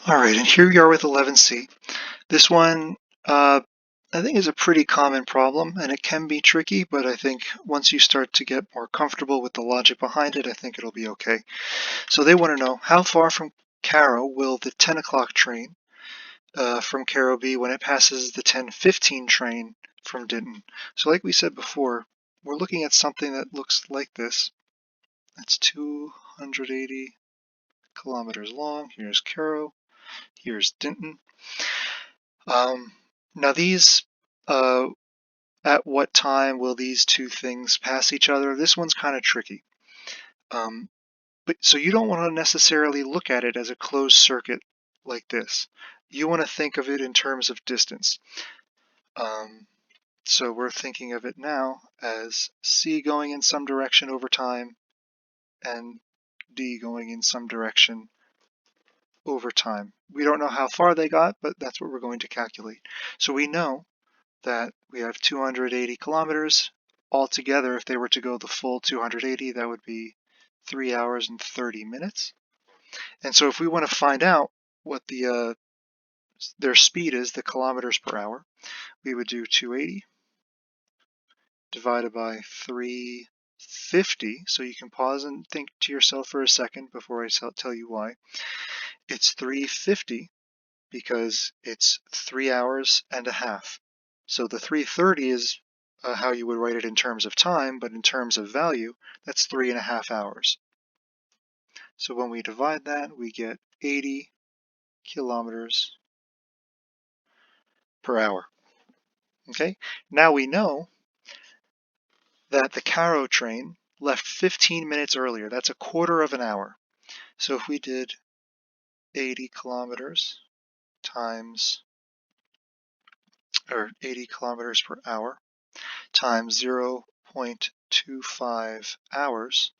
Alright, and here we are with 11C. This one, I think is a pretty common problem, and it can be tricky, but I think once you start to get more comfortable with the logic behind it, I think it'll be okay. So they want to know, how far from Carrow will the 10 o'clock train from Carrow be when it passes the 10:15 train from Dinton? So like we said before, we're looking at something that looks like this. It's 280 kilometers long. Here's Carrow. Here's Dinton. Now these, at what time will these two things pass each other? This one's kind of tricky. So you don't want to necessarily look at it as a closed circuit like this. You want to think of it in terms of distance. So we're thinking of it now as C going in some direction over time and D going in some direction over time. We don't know how far they got, but that's what we're going to calculate. So we know that we have 280 kilometers. Altogether, if they were to go the full 280, that would be 3 hours and 30 minutes. And so if we want to find out what their speed is, the kilometers per hour, we would do 280 divided by 350. So you can pause and think to yourself for a second before I tell you why. It's 350 because it's 3 hours and a half. So the 330 is how you would write it in terms of time, but in terms of value, that's 3.5 hours. So when we divide that, we get 80 kilometers per hour. Okay, now we know that the Carrow train left 15 minutes earlier. That's a quarter of an hour. So if we did 80 kilometers times, or 80 kilometers per hour times 0.25 hours,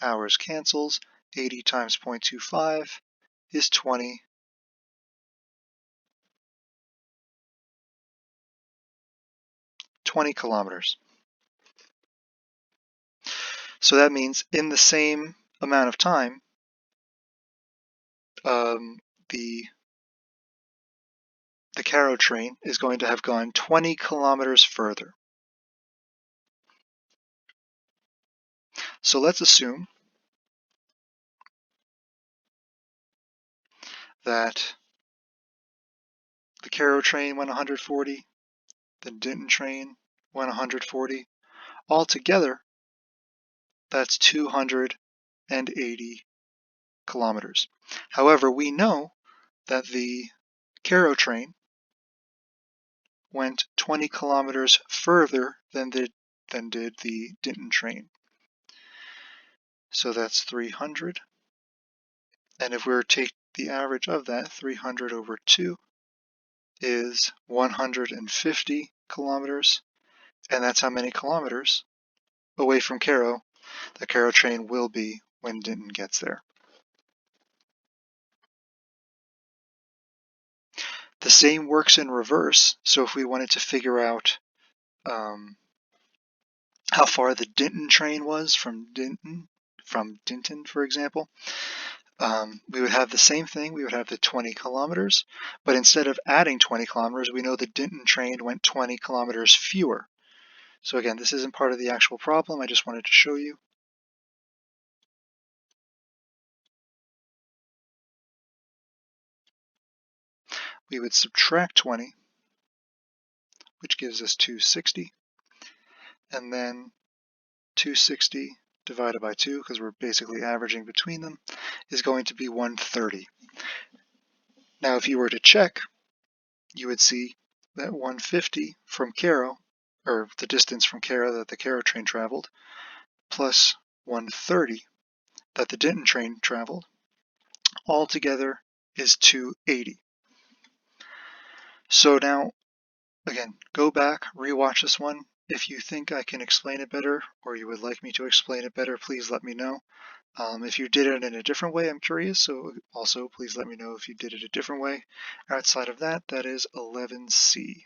hours cancels, 80 times 0.25 is 20. 20 kilometers. So that means in the same amount of time, the Carrow train is going to have gone 20 kilometers further. So let's assume that the Carrow train went 140, the Dinton train went 140. Altogether, that's 280 kilometers. However, we know that the Carrow train went 20 kilometers further than did the Dinton train. So that's 300. And if we were to take the average of that, 300 over 2 is 150 kilometers. And that's how many kilometers away from Carrow the Carrow train will be when Dinton gets there. The same works in reverse. So if we wanted to figure out how far the Dinton train was from Dinton, for example, we would have the same thing. We would have the 20 kilometers, but instead of adding 20 kilometers, we know the Dinton train went 20 kilometers fewer. So again, this isn't part of the actual problem. I just wanted to show you. We would subtract 20, which gives us 260, and then 260 divided by 2, because we're basically averaging between them, is going to be 130. Now, if you were to check, you would see that 150 from Carrow, or the distance from Carrow that the Carrow train traveled, plus 130 that the Dinton train traveled, altogether is 280. So now, again, go back, rewatch this one. If you think I can explain it better, or you would like me to explain it better, please let me know. If you did it in a different way, I'm curious, so also please let me know if you did it a different way. Outside of that, that is 11C.